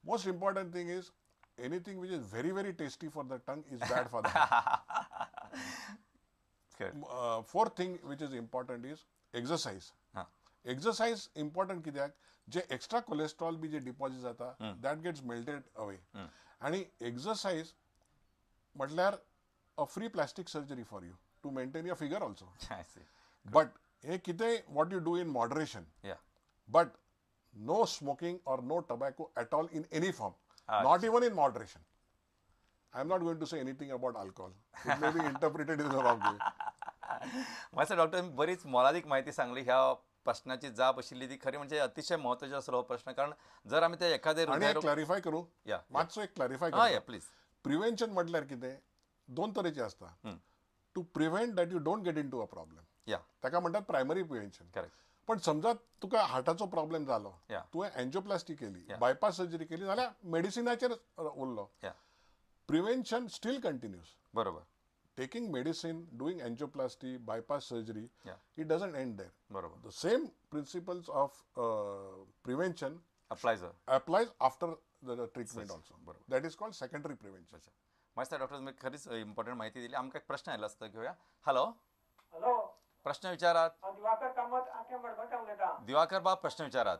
Most important thing is anything which is very, very tasty for the tongue is bad for the heart. Good. Fourth thing which is important is exercise. हां Exercise important कित्याक जे extra cholesterol बी जे deposit जाता that gets melted away आणि exercise म्हटल्यार a free plastic surgery for you to maintain your figure also. I see but हे कितें what you do in moderation. या But no smoking or no tobacco at all in any form, Ah, not even in moderation. I am not going to say anything about alcohol. It may be interpreted in the wrong way. मास्तर doctor बरीच मोलादीक माहिती सांगली. ह्या प्रश्नाची जाप आशिल्ली ती खरी म्हणजे अतिशय महत्वाचो असलो हो प्रश्न. कारण जर आम्ही ते एखादे आणि एक क्लॅरिफाय करू या मातसो एक क्लॅरिफाय हां या करू. प्लीज. प्रिव्हेंशन म्हटल्यार कितें दोन तरेचे असता. To prevent that you don't get in to a problem या ताका म्हणटात प्रायमरी प्रिव्हेंशन. करेक्ट. पण समजा तुका हार्टाचो प्रॉब्लेम जालो Yeah. तुवें एन्जिओप्लास्टी केली बायपास सर्जरी केली जाल्यार मेडिसिनाचेर उरलो. या प्रिव्हेंशन स्टील कंटिन्यूस. बरोबर. Taking medicine, doing angioplasty, bypass surgery, Yeah. it doesn't end there. बरोबर. The same principles of prevention apply sir. applies after the treatment also. That is called secondary prevention. मास्तर doctor तुम्ही खरीच important माहिती दिली. आमकां एक प्रश्न आयला असता घेऊया. हॅलो हॅलो प्रश्न विचारात. हांव दिवाकर कामत आख्या मडगांवच्यान उलयतां. दिवाकर बाब प्रश्न विचारात.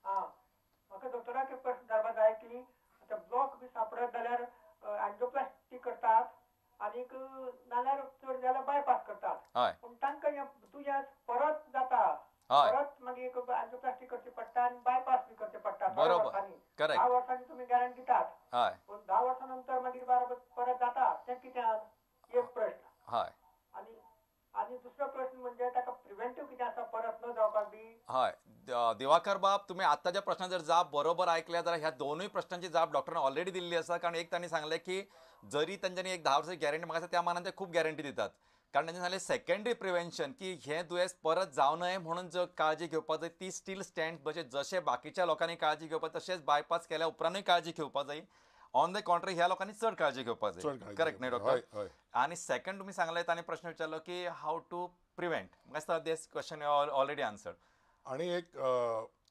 हां म्हाका डॉक्टराक एक प्रश्न विचारपाक जाय की आतां ब्लॉक बी सापडत जाल्यार एन्जिओप्लास्टी करतात आनीक नाल्यार चड जाल्यार बायपास करतात. हय पूण तांकां हें दुयेंस परत जाता. हय. परत मागीर एन्जिओप्लास्टी करची पडटा आनी बायपास बी करचें पडटा. बरोबर. Correct. 10 वर्सांनी तुमी गॅरंटी दितात. हय पूण 10 वर्सां नंतर मागीर परत जाता तें कित्याक एक प्रश्न. हय आनी आनी दुसरो प्रश्न म्हणजे ताका प्रिव्हेंटीव कितें आसा परत न जावपाक बी. हय दिवाकर बाब तुम्ही आत्ताच्या प्रश्नाची जर जाप बरोबर ऐकल्या जाल्यार ह्या दोनूय प्रश्नांची जाप डॉक्टरांनी ऑलरेडी दिल्ली आसा. कारण एक त्यांनी सांगले की जरी त्यांच्यानी एक 10 वर्साची गॅरंटी मागता त्या मानान ते खूप गॅरंटी दितात. कारण त्यांनी सांगले सेकंडरी प्रिव्हेंशन की हे दुयेंस परत जाऊ नये म्हणून जर काळजी घेवपाक जाय ती स्टील स्टँड म्हणजे जशे बाकीच्या लोकांनी काळजी घेवपाक तशेंच बायपास केल्या उपरांतूय काळजी घेवपाक जाय. ऑन द कॉन्ट्री ह्या लोकांनी चड काळजी घेवपाक चड जाय. काळजी करेक्ट न्ही घेवपाक. डॉक्टर. हय, हय. आणि सेकंड तुम्ही सांगले तांणी प्रश्न विचारलो की हाऊ टू प्रिव्हेंट. मास्तर दिस क्वेश्चन ऑलरेडी आन्सर्ड. आणि एक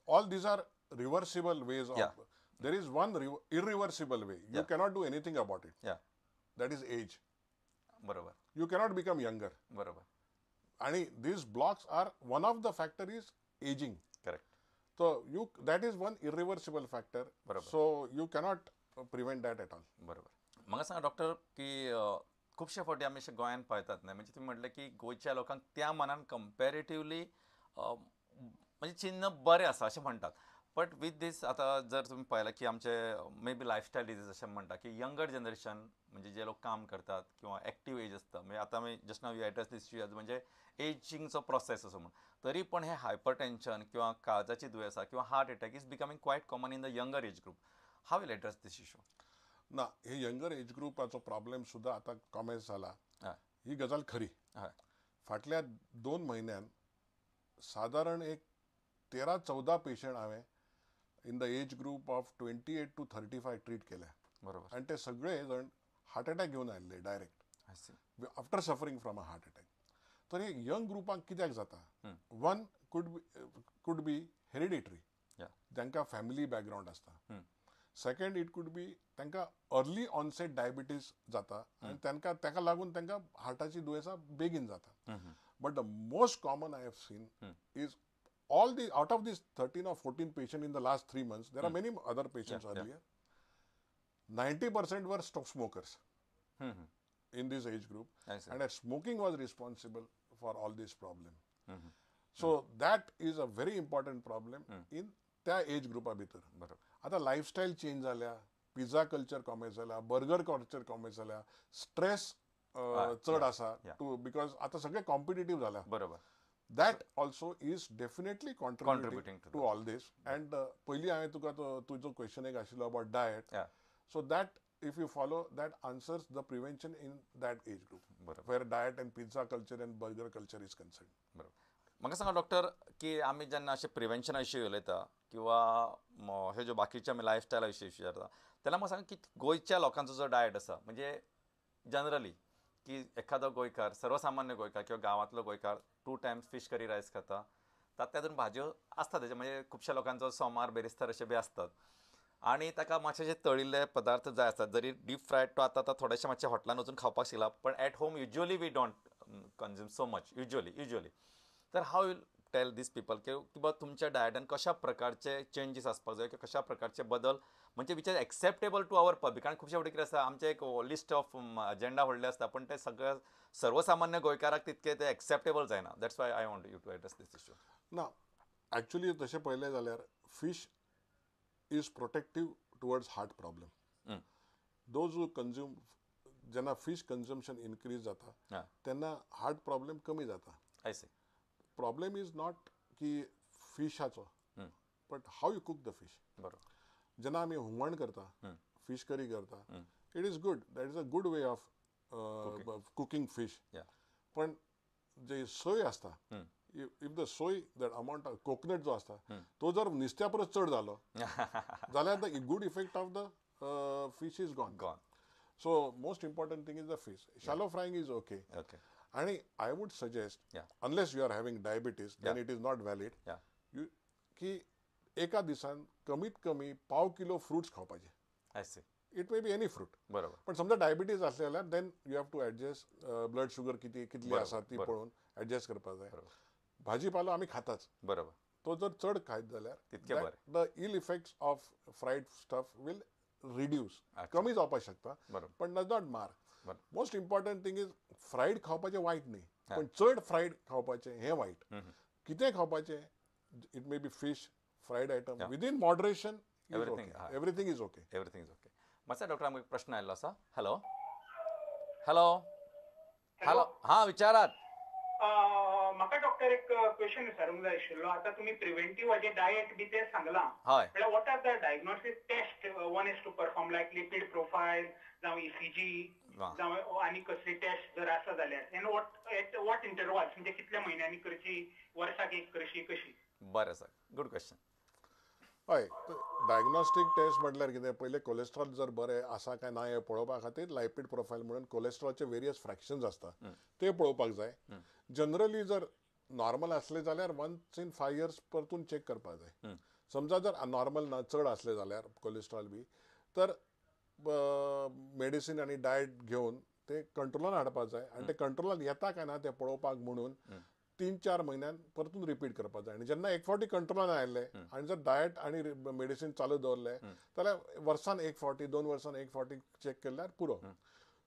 all these are reversible ways of. Yeah. There is one irreversible way. You Yeah. cannot do anything about it. या That is age. बरोबर. You cannot become younger. बरोबर. आणि these blocks are one of the factor is aging. Correct. So that is one irreversible factor. बरोबर. So you cannot prevent that at all. बरोबर. म्हाका सांगा doctor की खुबशे फावटी आमी अशें गोंयांत पळयतात न्हय म्हणजे तुम्ही म्हटलें की गोंयच्या लोकांक त्या मानान कंपॅरेटिवली म्हणजे चिन्ह बरें आसा अशें म्हणटात. बट वीथ दीस आतां जर तुम्ही पळयलां की आमचे मे बी लायफस्टायल डिजीज अशें म्हणटा की यंगर जनरेशन म्हणजे जे लोक काम करतात किंवा एक्टीव एज आसता म्हणजे आतां आमी just now you address these issues म्हणजे एजिंगचो प्रोसेस असो म्हण तरी पण हे हायपर टेन्शन किंवा काळजाची दुयेंसां किंवा heart attack is becoming quite common in the younger age group. How will address these issue. ना हे यंगर एज ग्रुपाचो प्रॉब्लेम सुद्धा आता कॉमेन्स जाला. हय ही गजाल खरी. हय फाटल्या 2 महिन्यान साधारण एक 13-14 पेशंट हांवें in the age group of 28 to 35 treat केल्या. बरोबर. आणि ते सगळे जण हार्ट अटॅक घेऊन आयले direct I C. After suffering from a heart attack. तर हे यंग ग्रुपांक कित्याक जाता. One could be hereditary. या तांकां फॅमिली बॅकग्रावंड आसता. सेकंड इट कुड बी तांकां अर्ली ऑनसेट डायबिटीज जाता आनी ताका लागून तांकां हार्टाची दुयेंसां बेगीन जाता. But the most common I have seen is out of these 13 or 14 patients in the last 3 months, there are many other patients earlier. 90% were smokers in this age group. I see. And that smoking was responsible for all this problem. So that is a very important problem in त्या age ग्रुपा भितर. बरोबर. आता lifestyle change जाल्या, pizza culture कॉमेस झाला, burger culture कॉमेस झाल्या, stress चड आसा to because आता सगळे कॉम्पिटिटिव्ह झाल्या. बरोबर. That also is definitely contributing Contributing to to all this. And पहिली हांवें तुका तुजो क्वेश्चन एक आशिल्लो about diet. Yeah. So that if you follow, that answers the prevention in that age group. बरोबर. Where diet and pizza culture and burger culture is concerned. बरोबर. म्हाका सांगा doctor की आमी जेन्ना अशें प्रिव्हेंशना विशीं उलयता किंवा हे ज्यो बाकीचे आमी लायफस्टायला विशीं विचारता तेन्ना म्हाका सांगा की गोंयच्या लोकांचो जो डायट आसा म्हणजे जनरली की एखादो गोंयकार सर्वसामान्य गोंयकार किंवा गांवांतलो गोंयकार 2 टायम्स फीश करी रायस खाता तातूंत भाज्यो आसता तेजे म्हणजे खुबश्या लोकांचो सोमार बेरिस्तार अशे बी आसतात. आणि ताका मातशे जे तळिल्ले पदार्थ जाय आसतात जरी डीप फ्रायड तो आतां थोडेशे मातशे हॉटेलान वचून खावपाक शिकला पण at home usually we don't consume so much usually तर how you tell these people की बा तुमच्या डायटान कशा प्रकारचे चेंजीस आसपाक जाय किंवा कशा प्रकारचे बदल म्हणजे which are acceptable to our public. आणि खुबशे फावटी कितें आसता आमचे एक लिस्ट ऑफ अजेंडा व्हडले आसता पण ते सगळे सर्वसामान्य गोंयकाराक तितके ते एक्सेप्टेबल जायना. That's why I want you to address this issue. ना ॲक्च्युली तशें पळयलें जाल्यार fish is protective towards heart problem. Those who consume जेन्ना फिश कन्झम्पशन इनक्रीज जाता तेन्ना हार्ट प्रॉब्लेम कमी जाता. I see. Problem is not की फिशाचो but how you cook the fish. बरोबर. जेन्ना आमी हुमण करता फिश करी करता it is good that is a good way of cooking fish. पण जे सोय आसता इफ द सोय दॅट अमाउंट ऑफ कोकोनट जो आसता तो जर नुस्त्या परस चड जालो जाल्यार the good effect of the fish is gone. So most important thing is the fish. Shallow frying is okay. And I would suggest, unless you are having diabetes, then it is not valid. You की एका दिसान कमीत कमी पाव kilo fruits खावपाचे. I see. It may be any fruit. बरोबर. पण समजा डायबिटीज असले जाल्यार then you have to adjust blood sugar कितली आसा ती पळोवन ऍडजस्ट करपाक जाय. भाजीपालो आमी खाताच. बरोबर. तो जर चड खायत जाल्यार तितके बरें. The ill effects of fried stuff will reduce. कमी जावपाक शकता पण does not matter. Most important thing is fried खावपाचें वायट न्ही पण चड फ्रायड खावपाचें हें वायट. कितें खावपाचें it may be fish fried item within moderation everything is okay. मातसो डॉक्टर आमकां एक प्रश्न आयिल्लो आसा. हॅलो हॅलो हॅलो हां विचारात. म्हाका डॉक्टर एक क्वेश्चन विचारूंक जाय आशिल्लो. आतां तुमी प्रिव्हेंटीव हाजे डायट बी ते सांगलां. म्हळ्यार what are the diagnostic test one is to perform like lipid profile जावं ECG जावं आनी कसली टेस्ट जर आसा जाल्यार एन वॉट इंटरवल्स म्हणजे कितल्या म्हयन्यांनी करची वर्साक एक करची कशी. बरें सर गुड क्वेश्चन. हय डायग्नोस्टीक टेस्ट म्हटल्यार कितें पयलें कोलेस्ट्रॉल जर बरें आसा काय ना हें पळोवपा खातीर लायपीड प्रोफायल म्हणून कोलेस्ट्रॉलचे वेरियस फ्रॅक्शन्स आसता ते पळोवपाक जाय. जनरली जर नॉर्मल असले जाल्यार वन्स इन 5 years परतून चेक करपाक जाय. समजा जर नॉर्मल ना चड असले जाल्यार कोलेस्ट्रॉल बी तर मेडिसीन आनी डायट घेवन ते कंट्रोलान हाडपाक जाय. आनी ते कंट्रोलान येता काय ना ते पळोवपाक म्हणून 3-4 म्हयन्यान परतून रिपीट करपाक जाय. आनी जेन्ना एक फावटी कंट्रोलान आयले आनी जर डायट आनी मेडिसीन चालू दवरले जाल्यार वर्सान एक फावटी 2 वर्सान एक फावटी चेक केल्यार पुरो.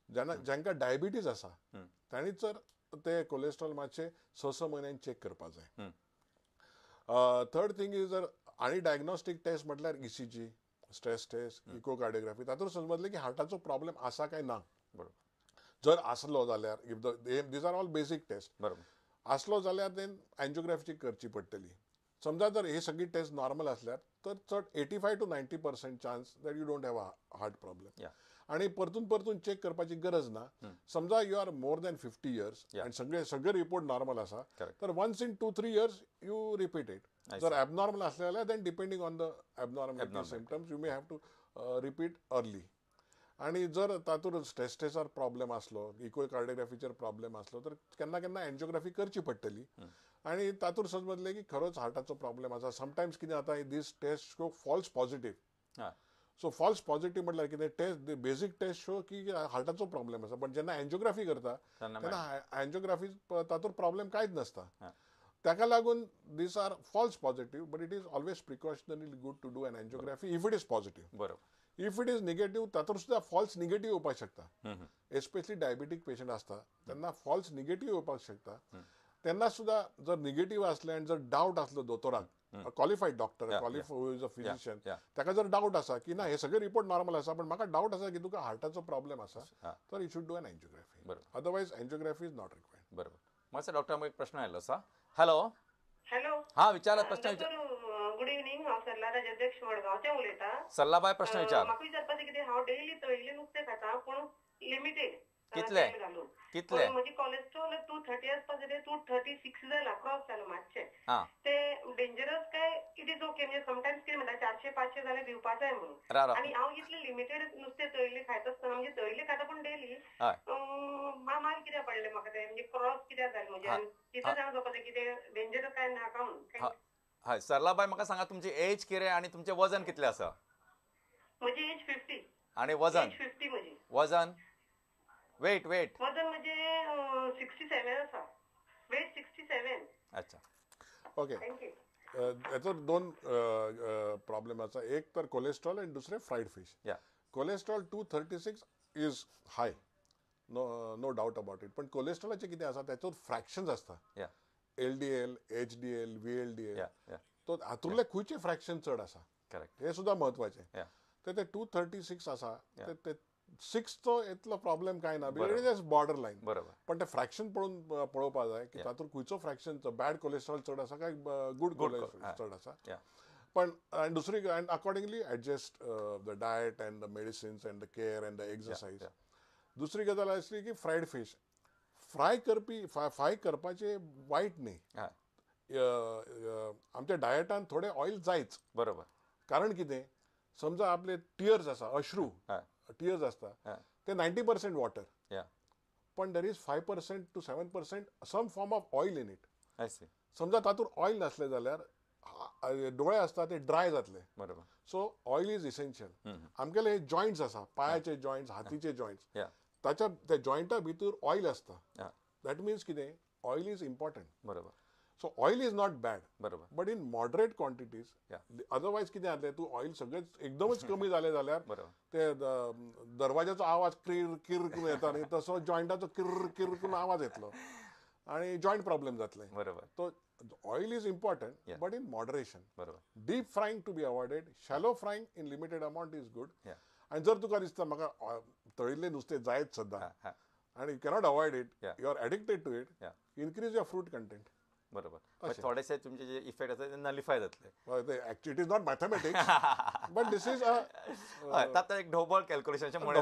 जेन्ना जांकां डायबिटीज आसा तांणी जर ते कोलेस्ट्रॉल मातशे 6 म्हयन्यांनी चेक करपाक जाय. थर्ड थिंग इज जर आनी डायग्नोस्टीक टेस्ट म्हटल्यार ECG स्ट्रेस टेस्ट इकोकार्डियोग्राफी तातूंत समजले की हार्टाचो प्रॉब्लेम आसा काय ना. जर आसलो जाल्यार इफ दीज आर ऑल बेसीक टेस्ट आसलो जाल्यार देन एंजियोग्राफी करची पडटली. समजा जर हे सगळी टेस्ट नॉर्मल असल्यार तर चड 85 to 90% chance that you don't have a heart problem. आणि परतून चेक करपाची गरज ना. समजा you are more than 50 years आणि सगळे रिपोर्ट नॉर्मल आसा तर once in 2-3 years you repeat it. जर ॲबनॉर्मल असले जाल्यार then depending on the abnormality symptoms you may have to repeat early. आणि जर तातूंत स्ट्रेस प्रॉब्लेम असलो इकोकार्डियोग्राफीचेर प्रॉब्लेम असलो तर केन्ना केन्ना एंजियोग्राफी करची पडटली. आणि तातूंत समजले की खरोच हार्टाचो प्रॉब्लेम आसा. समटायम्स कितें जाता these test show false positive. So false positive म्हटल्यार कितें टेस्ट बेसीक टेस्ट शो की हार्टाचो प्रॉब्लेम आसा पण जेन्ना एंजियोग्राफी करता तेन्ना एंजियोग्राफी तातूंत प्रॉब्लेम कांयच नासता. ताका लागून these are false positive but it is always precautionary good to do an angiography if it is positive. बरोबर. इफ इट इज निगेटिव्ह तातूंत सुद्धा फॉल्स निगेटिव्ह येवपाक शकता. एस्पेशली डायबिटीक पेशंट आसता तेन्ना फॉल्स निगेटिव्ह येवपाक शकता. तेन्ना सुद्धा जर निगेटिव्ह असले आनी जर डावट असलो दोतोराक क्वॉलिफाईड डॉक्टर क्वॉलिफाईड फिजिशियन ताका जर डावट आसा की ना हे सगळे रिपोर्ट नॉर्मल आसा पण म्हाका डावट आसा की तुका हार्टाचो प्रॉब्लेम आसा तर you should do an angiography. Otherwise angiography is not required. बरोबर. मातसो डॉक्टर आमकां एक प्रश्न आयिल्लो आसा. हॅलो हॅलो हां विचारात प्रश्न विचार. Good evening. हांव सरला राजाध्यक्ष मडगांवच्यान उलयतां. सल्लाबाय प्रश्न विचार. म्हाका विचारपाचें कितें हांव डेली तळिल्लें नुस्तें खाता पूण लिमिटेड कितलें म्हजी कोलेस्ट्रॉल 230 आसपा जाल्यार 236 जाला क्रॉस जालो मातशें. ते डेंजरस काय इट इज ओके म्हणजे समटायम्स कितें म्हणटा 400-500 जाल्यार भिवपा जाय म्हणून. आनी हांव इतलें लिमिटेड नुस्तें तळिल्लें खायत आसतना म्हणजे तळिल्लें खाता पूण डेली मार कित्याक पडलें म्हाका तें म्हणजे क्रॉस कित्याक जालें म्हणजे तितून जाण जावपाचें कितें डेंजरस काय नाका म्हणून. हय सरलाबाई म्हाका सांगा तुमची एज कितें आनी तुमचें वजन कितलें आसा. म्हणजे एज 50. आणि वजन? 50 म्हणजे. वजन वेट वजन म्हणजे 67 असा. वेट 67. अच्छा. ओके. याचं दोन प्रॉब्लेम असा. एक तर कोलेस्ट्रॉल आणि दुसरे fried fish. Cholesterol 236 is high, no doubt about it. पण कोलेस्ट्रॉलचे किती असतात त्याच्यावर फ्रॅक्शन्स असतात. LDL, HDL, VLDL. तो हातूंतले खंयचे फ्रॅक्शन चड आसा हे सुद्धा महत्वाचे. तर ते 236 आसा ते 6चो इतलो प्रॉब्लेम काय ना, because it is borderline. पण ते फ्रॅक्शन पळोवपा जाय की तातूंत खंयचो फ्रॅक्शन बॅड कोलेस्ट्रॉल चड आसा काय गुड कोलेस्ट्रॉल चड आसा. पण दुसरी and accordingly adjust the diet and the medicines and the care and the exercise. दुसरी गजाल आसली की फ्रायड फिश फ्राय करपाचे वायट न्ही. आमच्या डायटान थोडे ऑयल जायच. बरोबर. कारण कितें, समजा आपले टियर्स आसा, अश्रू टियर्स असता ते 90% वॉटर. पण there is 5% to 7% some form of oil in it. समजा तातूंत ऑयल नसले जाल्यार डोळे असता ते ड्राय जातले. बरोबर. So oil is essential. आमगेले जॉइंट्स आसा, पायाचे जॉइंट्स, हातीचे जॉइंट्स, ताच्या त्या जॉइंटा भितर ऑयल असता. दॅट मीन्स कितें, ऑयल इज इम्पॉर्टंट. बरोबर. So oil is not bad. बरोबर. But in moderate quantities. Otherwise कितें जातलें, तूं ऑयल सगळेंच एकदमच कमी जालें जाल्यार ते दरवाजाचो आवाज किर किर करून येता न्ही, तसो जॉइंटाचो किर किर करून आवाज येतलो आणि जॉइंट प्रॉब्लेम जातले. बरोबर. तो oil is important but in moderation. बरोबर. Deep frying to be avoided. Shallow frying in limited amount is good. आणि जर तुका दिसता म्हाका तळिल्लें नुस्तें जायत सद्दां आणि you cannot avoid it, you are addicted to it, increase your fruit content. बरोबर. थोडेसे तुमचे जे इफेक्ट असतात ते नलिफाय जातले. It is not mathematics but this is आता एक ढोबळ कॅल्क्युलेशनच्या मुळे.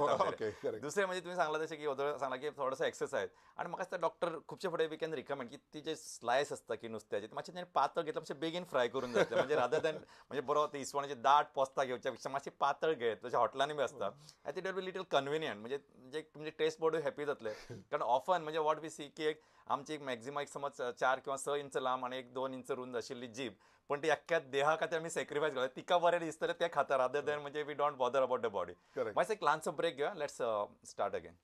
दुसरे म्हणजे तुम्ही सांगला तसे की सांगला की थोडंसं एक्सरसाइज. आणि म्हाका दिसता डॉक्टर खुबशे फुडें वी कॅन रिकमेंड की ती जे स्लायस असता की नुस्त्याचे मातशें ताणें पातळ घेतलं मातशें बेगीन फ्राय करून जातलें. म्हणजे रादर दॅन म्हणजे बरो ते इसवणाचे दाट पोस्ता घेवच्या पेक्षा मातशी पातळ घेत, जशें हॉटेलांनी बी असता. I think it will be little convenient. म्हणजे तुमचे टेस्ट बोर्डूय हॅपी जातले. कारण ऑफन म्हणजे वॉट वी सी की आमची एक मॅक्झिमम एक समज 4 किंवा 6 इंच लांब आणि 1-2 इंच रुंद आशिल्ली जीभ, पण ती अख्ख्या देहा खातीर आमी सॅक्रिफायस करता. तिका बरें दिसतलें तें खाता रादर दॅन म्हणजे we don't bother about the body. मातसो एक ल्हानसो ब्रेक घेवया. Let's start again.